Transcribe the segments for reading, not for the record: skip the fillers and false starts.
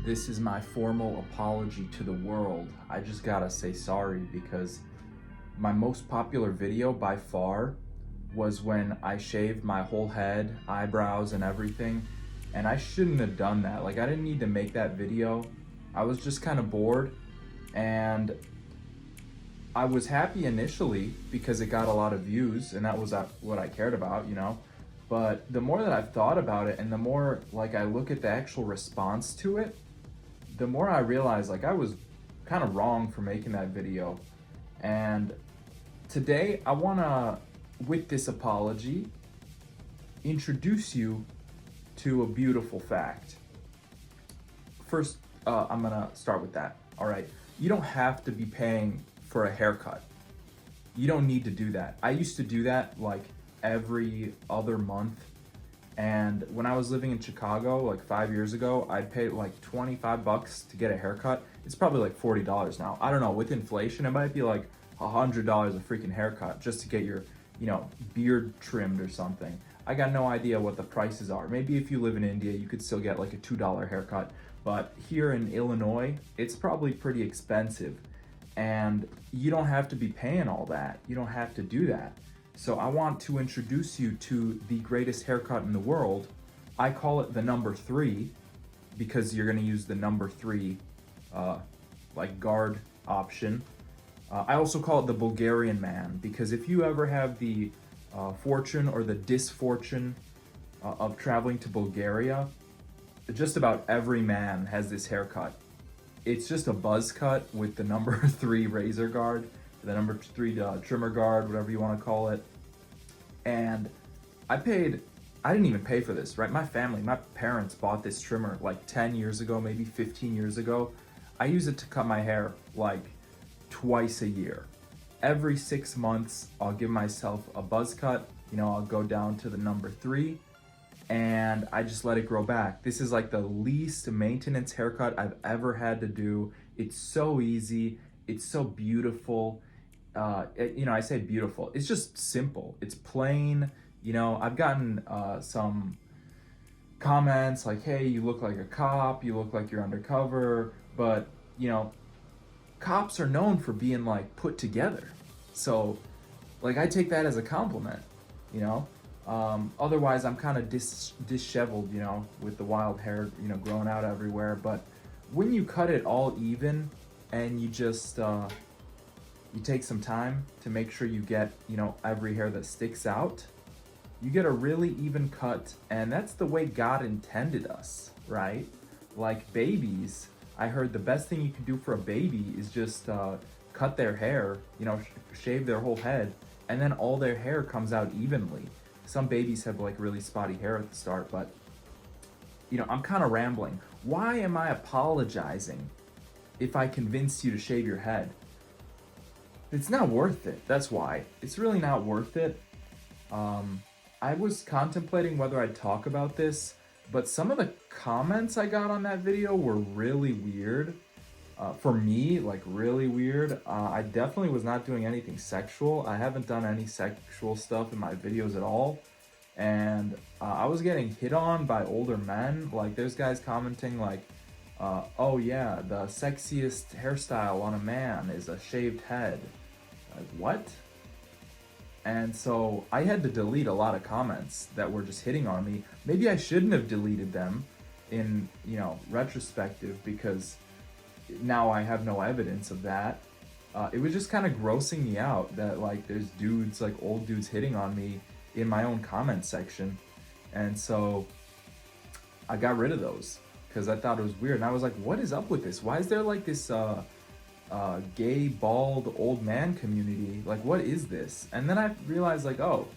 This is my formal apology to the world. I just gotta say sorry because my most popular video by far was when I shaved my whole head, eyebrows and everything, and I shouldn't have done that. Like, I didn't need to make that video. I was just kind of bored, and I was happy initially because it got a lot of views and that was what I cared about, you know? But the more that I've thought about it and the more like I look at the actual response to it, the more I realize like I was kind of wrong for making that video. And today I wanna, with this apology, introduce you to a beautiful fact. First, I'm gonna start with that, all right? You don't have to be paying for a haircut. You don't need to do that. I used to do that like every other month. And when I was living in Chicago, like 5 years ago, I paid like 25 bucks to get a haircut. It's probably like $40 now. I don't know, with inflation, it might be like $100 a freaking haircut just to get your, beard trimmed or something. I got no idea what the prices are. Maybe if you live in India, you could still get like a $2 haircut. But here in Illinois, it's probably pretty expensive. And you don't have to be paying all that. You don't have to do that. So I want to introduce you to the greatest haircut in the world. I call it the number 3 because you're gonna use the number 3 like guard option. I also call it the Bulgarian man because if you ever have the fortune or the disfortune of traveling to Bulgaria, just about every man has this haircut. It's just a buzz cut with the number 3 razor guard, the number 3 trimmer guard, whatever you want to call it. And I didn't even pay for this, right? My parents bought this trimmer like 10 years ago, maybe 15 years ago. I use it to cut my hair like twice a year. Every 6 months, I'll give myself a buzz cut. I'll go down to the number 3 and I just let it grow back. This is like the least maintenance haircut I've ever had to do. It's so easy. It's so beautiful. I say beautiful. It's just simple. It's plain. I've gotten some comments like, hey, you look like a cop. You look like you're undercover. But, cops are known for being like put together. So like I take that as a compliment, Otherwise, I'm kind of disheveled, with the wild hair, growing out everywhere. But when you cut it all even and you just, you take some time to make sure you get, every hair that sticks out, you get a really even cut. And that's the way God intended us, right? Like babies, I heard the best thing you can do for a baby is just cut their hair, shave their whole head, and then all their hair comes out evenly. Some babies have like really spotty hair at the start, but I'm kind of rambling. Why am I apologizing if I convinced you to shave your head? It's not worth it. That's why. It's really not worth it. I was contemplating whether I'd talk about this, but some of the comments I got on that video were really weird. For me, like really weird. I definitely was not doing anything sexual. I haven't done any sexual stuff in my videos at all. And I was getting hit on by older men. Like there's guys commenting like, oh yeah, the sexiest hairstyle on a man is a shaved head. Like what? And so I had to delete a lot of comments that were just hitting on me. Maybe I shouldn't have deleted them in, retrospective because now I have no evidence of that. It was just kind of grossing me out that like there's dudes, like old dudes hitting on me in my own comment section. And so I got rid of those because I thought it was weird. And I was like, what is up with this? Why is there like this gay, bald, old man community? Like, what is this? And then I realized like, oh,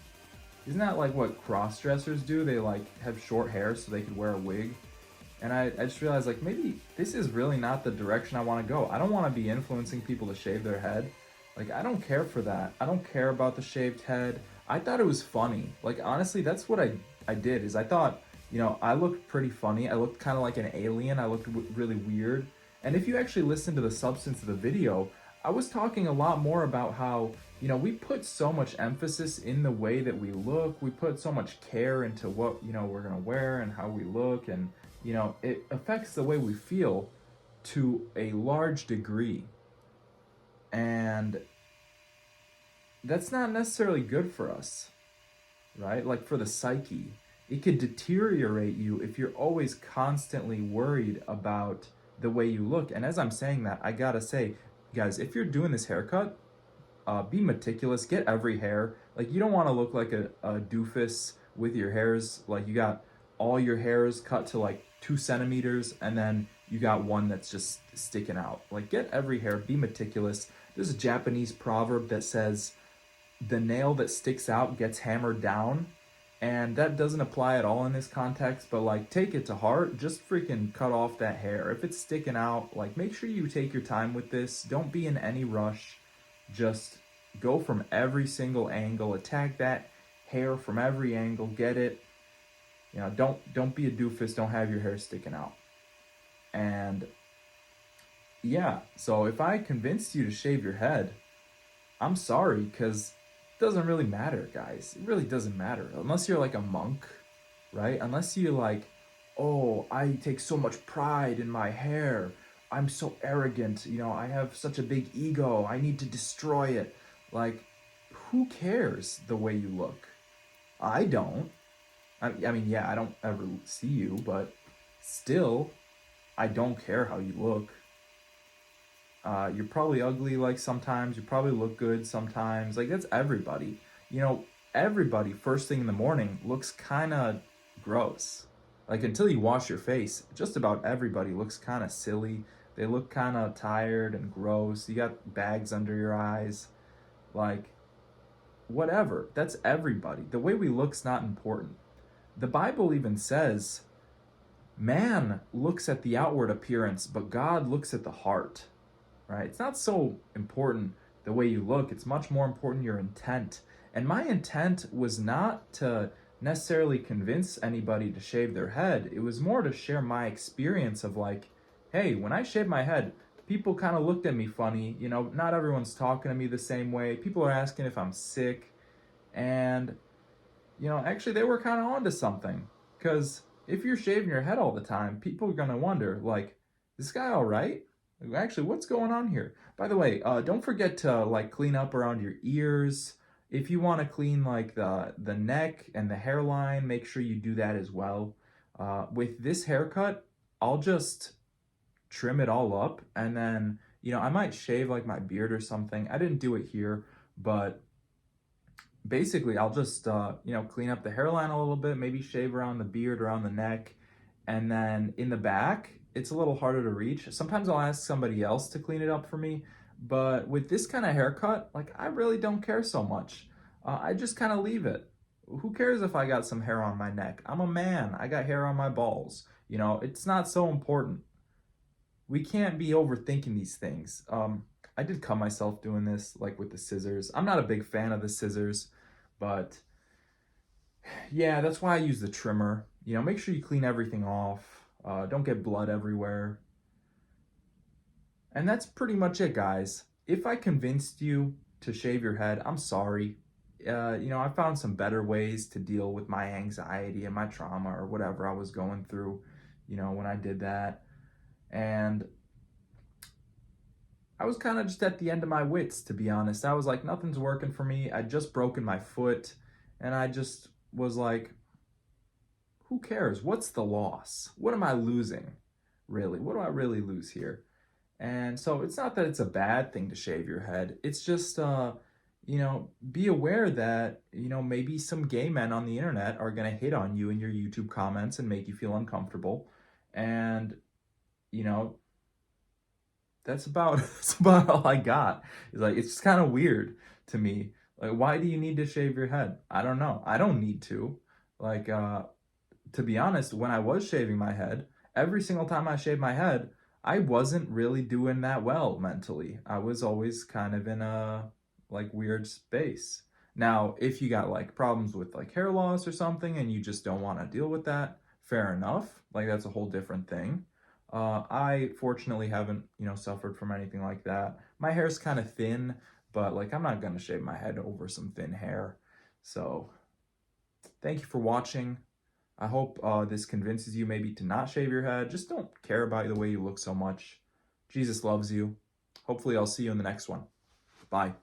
isn't that like what cross-dressers do? They like have short hair so they could wear a wig. And I just realized like maybe this is really not the direction I want to go. I don't want to be influencing people to shave their head. Like I don't care for that. I don't care about the shaved head. I thought it was funny. Like honestly, that's what I did is I thought, I looked pretty funny. I looked kind of like an alien. I looked really weird. And if you actually listen to the substance of the video, I was talking a lot more about how, we put so much emphasis in the way that we look. We put so much care into what, we're going to wear and how we look and, it affects the way we feel to a large degree. And that's not necessarily good for us, right? Like for the psyche. It could deteriorate you if you're always constantly worried about the way you look. And as I'm saying that, I gotta say, guys, if you're doing this haircut, be meticulous. Get every hair. Like you don't want to look like a doofus with your hairs. Like you got all your hairs cut to like 2 centimeters, and then you got one that's just sticking out. Like get every hair. Be meticulous. There's a Japanese proverb that says, "The nail that sticks out gets hammered down." And that doesn't apply at all in this context, but like take it to heart. Just freaking cut off that hair. If it's sticking out, like make sure you take your time with this. Don't be in any rush. Just go from every single angle, attack that hair from every angle, get it. Don't be a doofus, don't have your hair sticking out. And yeah, so if I convinced you to shave your head, I'm sorry, because it doesn't really matter, guys. It really doesn't matter. Unless you're like a monk, right? Unless you're like, oh, I take so much pride in my hair. I'm so arrogant. I have such a big ego. I need to destroy it. Like, who cares the way you look? I don't. I mean, yeah, I don't ever see you, but still, I don't care how you look. You're probably ugly like sometimes. You probably look good sometimes. Like that's everybody. Everybody first thing in the morning looks kind of gross. Like until you wash your face, just about everybody looks kind of silly. They look kind of tired and gross. You got bags under your eyes. Like whatever. That's everybody. The way we look's not important. The Bible even says man looks at the outward appearance, but God looks at the heart, right? It's not so important the way you look, it's much more important your intent. And my intent was not to necessarily convince anybody to shave their head, it was more to share my experience of like, hey, when I shaved my head, people kind of looked at me funny. Not everyone's talking to me the same way. People are asking if I'm sick. And, actually, they were kind of onto something. Because if you're shaving your head all the time, people are going to wonder, like, is this guy all right? Actually, what's going on here? By the way, don't forget to like clean up around your ears. If you want to clean like the neck and the hairline, make sure you do that as well. With this haircut, I'll just trim it all up, and then I might shave like my beard or something. I didn't do it here, but basically I'll just clean up the hairline a little bit, maybe shave around the beard, around the neck, and then in the back it's a little harder to reach. Sometimes I'll ask somebody else to clean it up for me, but with this kind of haircut, like I really don't care so much. I just kind of leave it. Who cares if I got some hair on my neck? I'm a man. I got hair on my balls. It's not so important. We can't be overthinking these things. I did cut myself doing this, like with the scissors. I'm not a big fan of the scissors, but yeah, that's why I use the trimmer. Make sure you clean everything off. Don't get blood everywhere. And that's pretty much it, guys. If I convinced you to shave your head, I'm sorry. I found some better ways to deal with my anxiety and my trauma or whatever I was going through, when I did that. And I was kind of just at the end of my wits, to be honest. I was like, nothing's working for me. I'd just broken my foot, and I just was like, who cares? What's the loss? What am I losing, really? What do I really lose here? And so it's not that it's a bad thing to shave your head. It's just, be aware that, maybe some gay men on the internet are going to hit on you in your YouTube comments and make you feel uncomfortable. And, that's about all I got. It's like, it's just kind of weird to me. Like, why do you need to shave your head? I don't know. I don't need to. Like, to be honest, when I was shaving my head, every single time I shaved my head, I wasn't really doing that well mentally. I was always kind of in a like weird space. Now, if you got like problems with like hair loss or something and you just don't want to deal with that, fair enough. Like that's a whole different thing. I fortunately haven't, suffered from anything like that. My hair's kind of thin, but like I'm not gonna shave my head over some thin hair. So thank you for watching. I hope this convinces you maybe to not shave your head. Just don't care about the way you look so much. Jesus loves you. Hopefully I'll see you in the next one. Bye.